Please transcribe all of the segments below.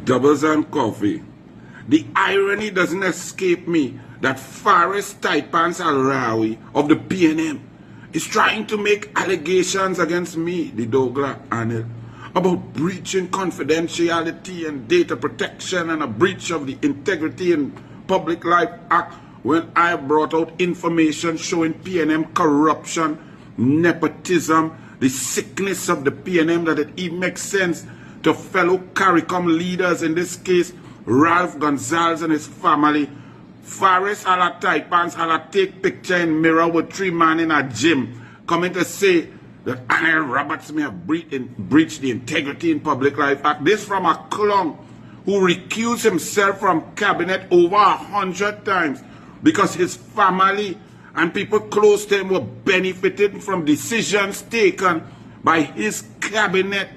Doubles and coffee. The irony doesn't escape me that Faris Al-Rawi of the PNM is trying to make allegations against me, the Douglas Anil, about breaching confidentiality and data protection and a breach of the Integrity in Public Life Act when I brought out information showing PNM corruption, nepotism, the sickness of the PNM, that it even makes sense to fellow CARICOM leaders, in this case, Ralph Gonzalez and his family. Faris Al-Rawi had take picture in mirror with 3 men in a gym, coming to say that Anil Roberts may have breached the Integrity in Public Life Act. This from a clown who recused himself from cabinet over 100 times because his family and people close to him were benefiting from decisions taken by his cabinet,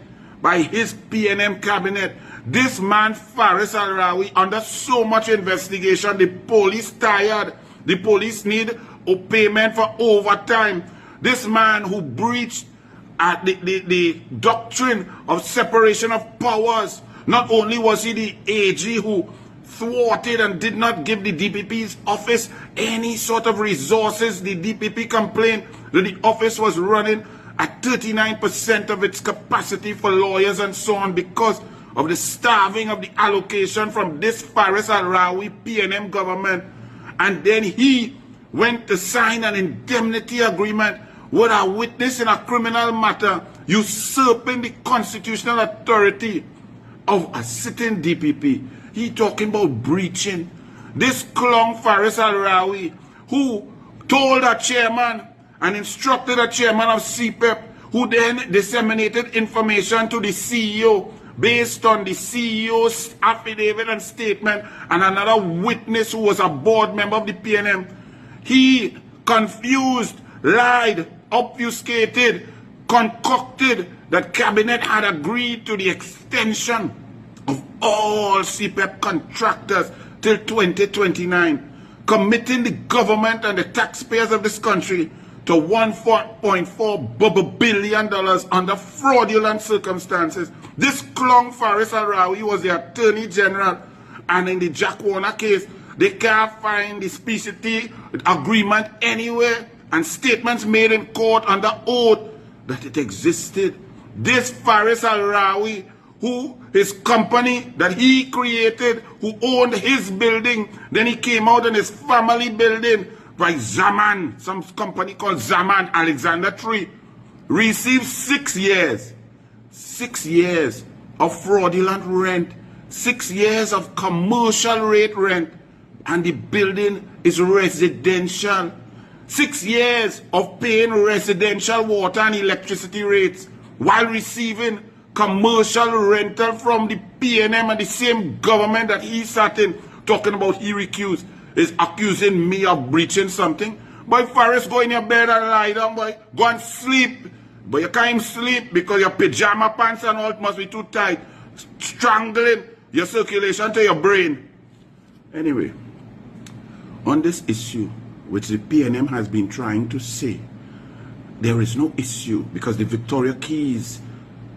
by his PNM cabinet. This man, Faris Al-Rawi, under so much investigation, the police tired. The police need a payment for overtime. This man who breached the doctrine of separation of powers. Not only was he the AG who thwarted and did not give the DPP's office any sort of resources. The DPP complained that the office was running at 39% of its capacity for lawyers and so on because of the starving of the allocation from this Faris Al-Rawi PNM government. And then he went to sign an indemnity agreement with a witness in a criminal matter, usurping the constitutional authority of a sitting DPP. He talking about breaching. This clown Faris Al-Rawi, who told a chairman and instructed a chairman of CPEP, who then disseminated information to the CEO based on the CEO's affidavit and statement, and another witness who was a board member of the PNM. He confused, lied, obfuscated, concocted that cabinet had agreed to the extension of all CPEP contractors till 2029, committing the government and the taxpayers of this country to $1.4 billion under fraudulent circumstances. This clown Faris Al-Rawi was the Attorney General, and in the Jack Warner case, they can't find the specificity agreement anywhere, and statements made in court under oath that it existed. This Faris Al-Rawi, who his company that he created, who owned his building, then he came out in his family building by Zaman, some company called Zaman Alexander Tree, received 6 years. 6 years of fraudulent rent, 6 years of commercial rate rent, and the building is residential. 6 years of paying residential water and electricity rates while receiving commercial rental from the PNM and the same government that he sat in, talking about he recused, is accusing me of breaching something. Boy, Faris, go in your bed and lie down, boy. Go and sleep. But you can't sleep because your pajama pants and all must be too tight, strangling your circulation to your brain. Anyway, on this issue, which the PNM has been trying to say, there is no issue because the Victoria Keys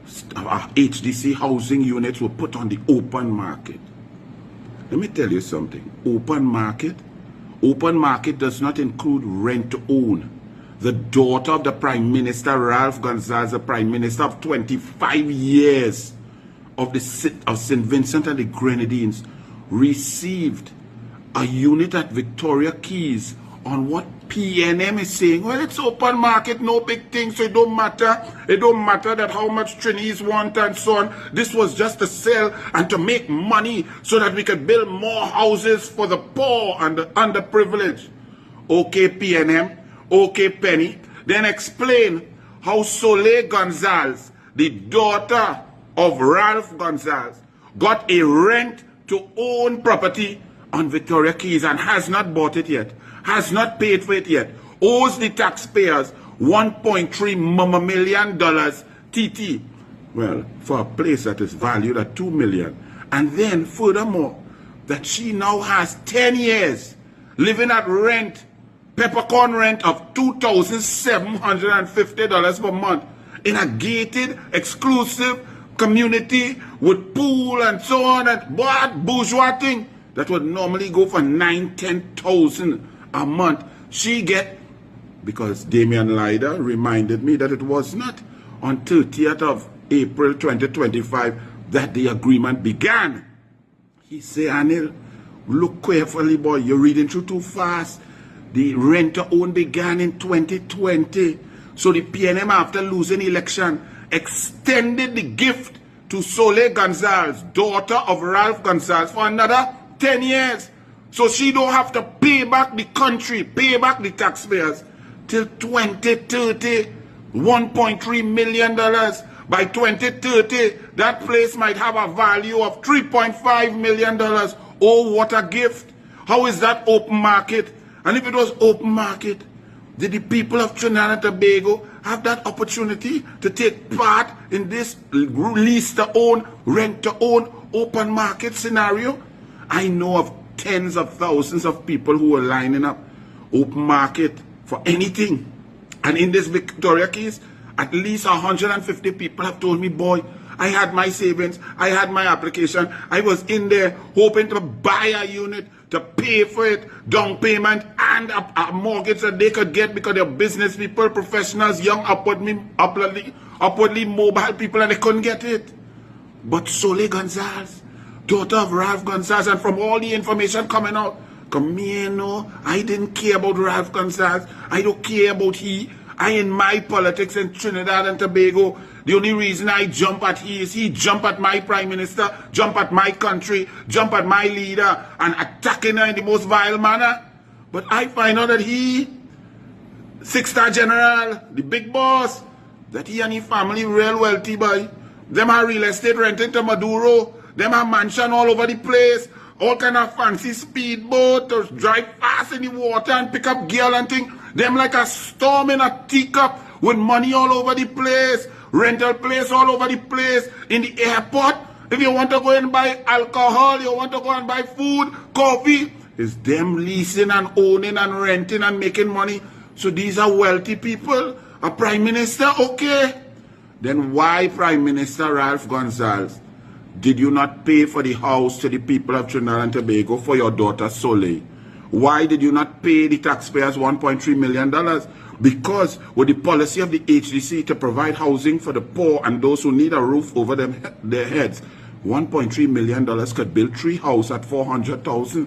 HDC housing units were put on the open market. Let me tell you something. Open market does not include rent to own. The daughter of the Prime Minister, Ralph Gonzalez, the Prime Minister of 25 years of St. Vincent and the Grenadines, received a unit at Victoria Keys on what PNM is saying. Well, it's open market, no big thing, so it don't matter. It don't matter that how much Trinis want and so on. This was just to sell and to make money so that we could build more houses for the poor and the underprivileged. Okay, PNM. Okay, Penny, then explain how Soleil Gonzalez, the daughter of Ralph Gonzalez, got a rent to own property on Victoria Keys and has not bought it yet, has not paid for it yet, owes the taxpayers $1.3 million TT. Well, for a place that is valued at $2 million. And then, furthermore, that she now has 10 years living at rent, peppercorn rent of $2,750 per month in a gated, exclusive community with pool and so on, and what bourgeois thing that would normally go for 9,000-10,000 a month. She get, because Damian Lider reminded me that it was not on 30th of April 2025 that the agreement began. He say, Anil, look carefully, boy, you're reading through too fast. The rent-to-own began in 2020. So the PNM, after losing election, extended the gift to Soleil Gonzalez, daughter of Ralph Gonzalez, for another 10 years. So she don't have to pay back the country, pay back the taxpayers till 2030, $1.3 million. By 2030, that place might have a value of $3.5 million. Oh, what a gift. How is that open market? And if it was open market, did the people of Trinidad and Tobago have that opportunity to take part in this lease-to-own, rent-to-own, open market scenario? I know of tens of thousands of people who are lining up open market for anything. And in this Victoria case, at least 150 people have told me, boy, I had my savings, I had my application, I was in there hoping to buy a unit, to pay for it, down payment, and a mortgage that they could get because they're business people, professionals, young, upwardly mobile people, and they couldn't get it. But Soleil Gonzalez, daughter of Ralph Gonzalez, and from all the information coming out, come me, no, I didn't care about Ralph Gonzalez, I don't care about he. I in my politics in Trinidad and Tobago, the only reason I jump at he is he jump at my prime minister, jump at my country, jump at my leader, and attacking her in the most vile manner. But I find out that he, 6-star general, the big boss, that he and his family real wealthy, boy. Them have real estate renting to Maduro. Them have mansion all over the place. All kind of fancy speedboat to drive fast in the water and pick up gear and thing. Them like a storm in a teacup with money all over the place. Rental place all over the place. In the airport, if you want to go and buy alcohol, you want to go and buy food, coffee, it's them leasing and owning and renting and making money. So these are wealthy people. A prime minister, okay. Then why Prime Minister Ralph Gonzalez did you not pay for the house to the people of Trinidad and Tobago for your daughter Soleil? Why did you not pay the taxpayers $1.3 million? Because with the policy of the HDC to provide housing for the poor and those who need a roof over their heads, $1.3 million could build 3 houses at $400,000.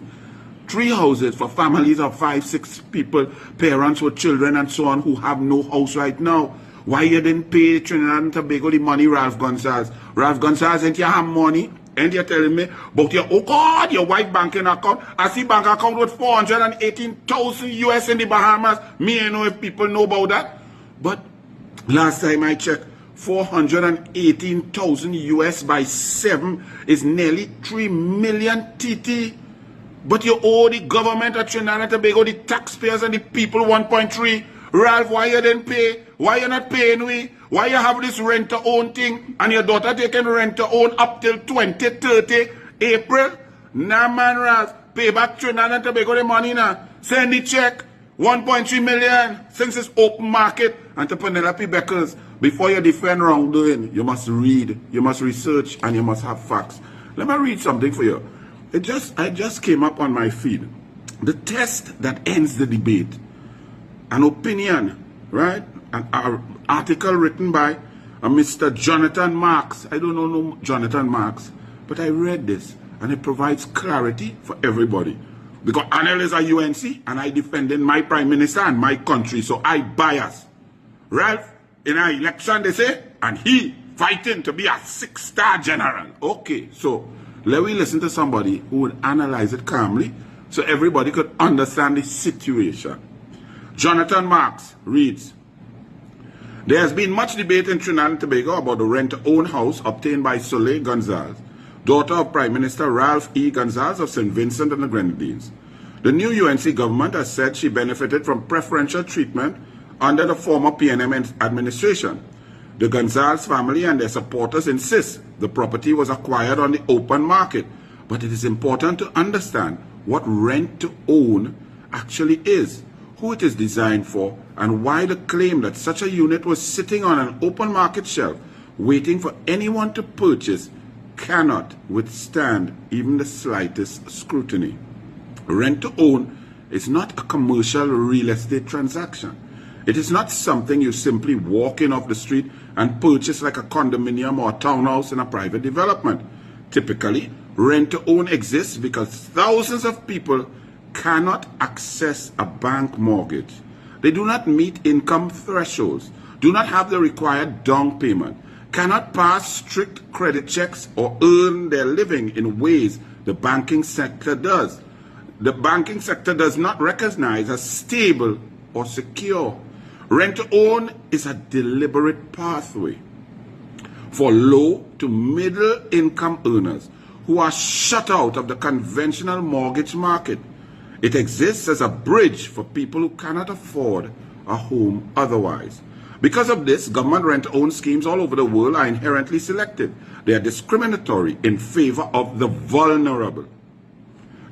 3 houses for families of 5-6 people, parents with children and so on who have no house right now. Why you didn't pay Trinidad and Tobago the money, Ralph Gonzalez? Ralph Gonzalez, ain't you have money? And you're telling me about your, oh God, your white banking account. I see bank account with 418,000 US in the Bahamas. Me, I know if people know about that. But last time I checked, 418,000 US by 7 is nearly 3 million TT. But you owe the government of Trinidad and Tobago, the taxpayers and the people 1.3. Ralph, why you didn't pay? Why you not paying we? Why you have this rent-to-own thing and your daughter taking rent-to-own up till 2030 April? Nah, man, Ralph. Pay back Trinidad and Tobago the money now. Send the check. 1.3 million since it's open market. And to Penelope Beckers, before you defend wrongdoing, you must read, you must research, and you must have facts. Let me read something for you. I just came up on my feed. The test that ends the debate. An opinion, right? An article written by a Mr. Jonathan Marks. I don't know Jonathan Marks, but I read this, and it provides clarity for everybody. Because Anel is a UNC, and I defended my prime minister and my country, so I bias. Ralph, in an election, they say, and he fighting to be a 6-star general. Okay, so let me listen to somebody who would analyze it calmly, so everybody could understand the situation. Jonathan Marks reads, there has been much debate in Trinidad and Tobago about the rent-to-own house obtained by Soleil Gonzalez, daughter of Prime Minister Ralph E. Gonzalez of St. Vincent and the Grenadines. The new UNC government has said she benefited from preferential treatment under the former PNM administration. The Gonzalez family and their supporters insist the property was acquired on the open market, but it is important to understand what rent-to-own actually is, who it is designed for, and why the claim that such a unit was sitting on an open market shelf waiting for anyone to purchase, cannot withstand even the slightest scrutiny. Rent to own is not a commercial real estate transaction. It is not something you simply walk in off the street and purchase like a condominium or a townhouse in a private development. Typically, rent to own exists because thousands of people cannot access a bank mortgage. They do not meet income thresholds, do not have the required down payment, cannot pass strict credit checks or earn their living in ways the banking sector does. The banking sector does not recognize as stable or secure. Rent to own is a deliberate pathway for low to middle income earners who are shut out of the conventional mortgage market. It exists as a bridge for people who cannot afford a home otherwise. Because of this, government rent-to-own schemes all over the world are inherently selective. They are discriminatory in favor of the vulnerable.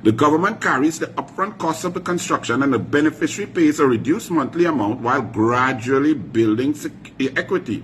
The government carries the upfront costs of the construction and the beneficiary pays a reduced monthly amount while gradually building equity.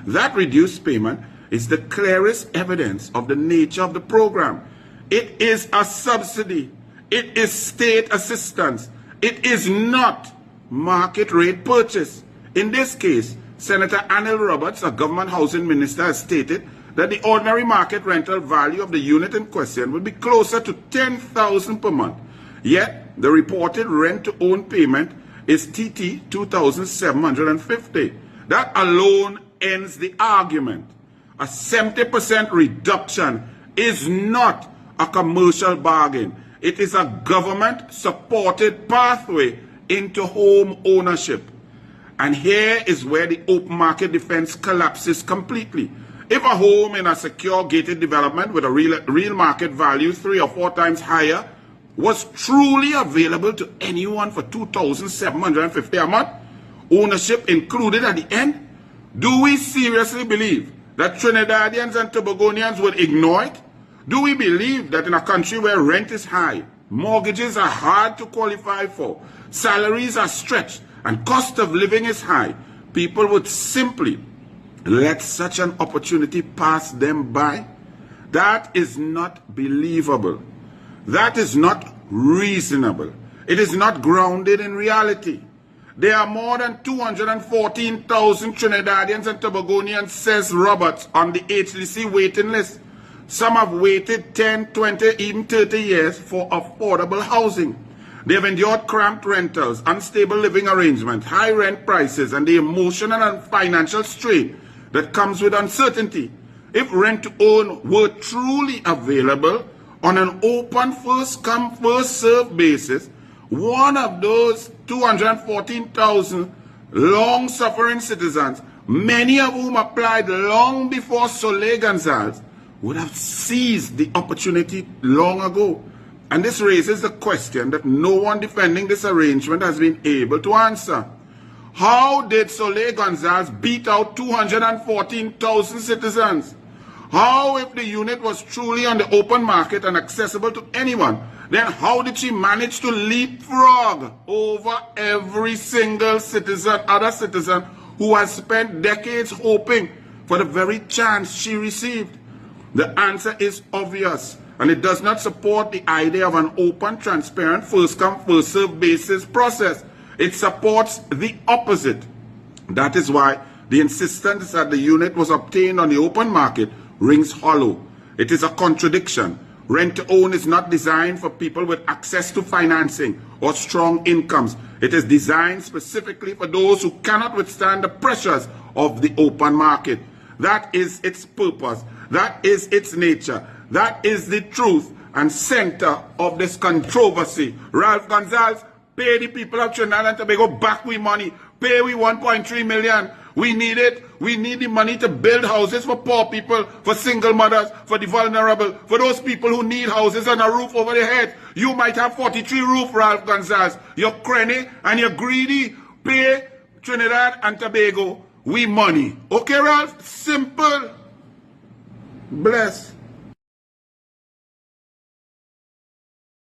That reduced payment is the clearest evidence of the nature of the program. It is a subsidy. It is state assistance. It is not market rate purchase. In this case, Senator Anil Roberts, a government housing minister, has stated that the ordinary market rental value of the unit in question will be closer to $10,000 per month. Yet, the reported rent-to-own payment is TT $2,750. That alone ends the argument. A 70% reduction is not a commercial bargain. It is a government-supported pathway into home ownership. And here is where the open market defense collapses completely. If a home in a secure gated development with a real market value 3 or 4 times higher was truly available to anyone for $2,750 a month, ownership included at the end, do we seriously believe that Trinidadians and Tobagonians would ignore it? Do we believe that in a country where rent is high, mortgages are hard to qualify for, salaries are stretched, and cost of living is high, people would simply let such an opportunity pass them by? That is not believable. That is not reasonable. It is not grounded in reality. There are more than 214,000 Trinidadians and Tobagonians, says Roberts, on the HDC waiting list. Some have waited 10, 20, even 30 years for affordable housing. They have endured cramped rentals, unstable living arrangements, high rent prices, and the emotional and financial strain that comes with uncertainty. If rent-to-own were truly available on an open first-come, first-served basis, one of those 214,000 long-suffering citizens, many of whom applied long before Soleil Gonzalez, would have seized the opportunity long ago. And this raises the question that no one defending this arrangement has been able to answer. How did Soleil Gonzalez beat out 214,000 citizens? How, if the unit was truly on the open market and accessible to anyone, then how did she manage to leapfrog over every single citizen, other citizen who has spent decades hoping for the very chance she received? The answer is obvious, and it does not support the idea of an open, transparent, first-come, first-served basis process. It supports the opposite. That is why the insistence that the unit was obtained on the open market rings hollow. It is a contradiction. Rent-to-own is not designed for people with access to financing or strong incomes. It is designed specifically for those who cannot withstand the pressures of the open market. That is its purpose. That is its nature. That is the truth and center of this controversy. Ralph Gonzalez, pay the people of Trinidad and Tobago back we money. Pay we 1.3 million. We need it. We need the money to build houses for poor people, for single mothers, for the vulnerable, for those people who need houses and a roof over their head. You might have 43 roof, Ralph Gonzalez. You're cranny and you're greedy. Pay Trinidad and Tobago we money. Okay, Ralph? Simple. Bless.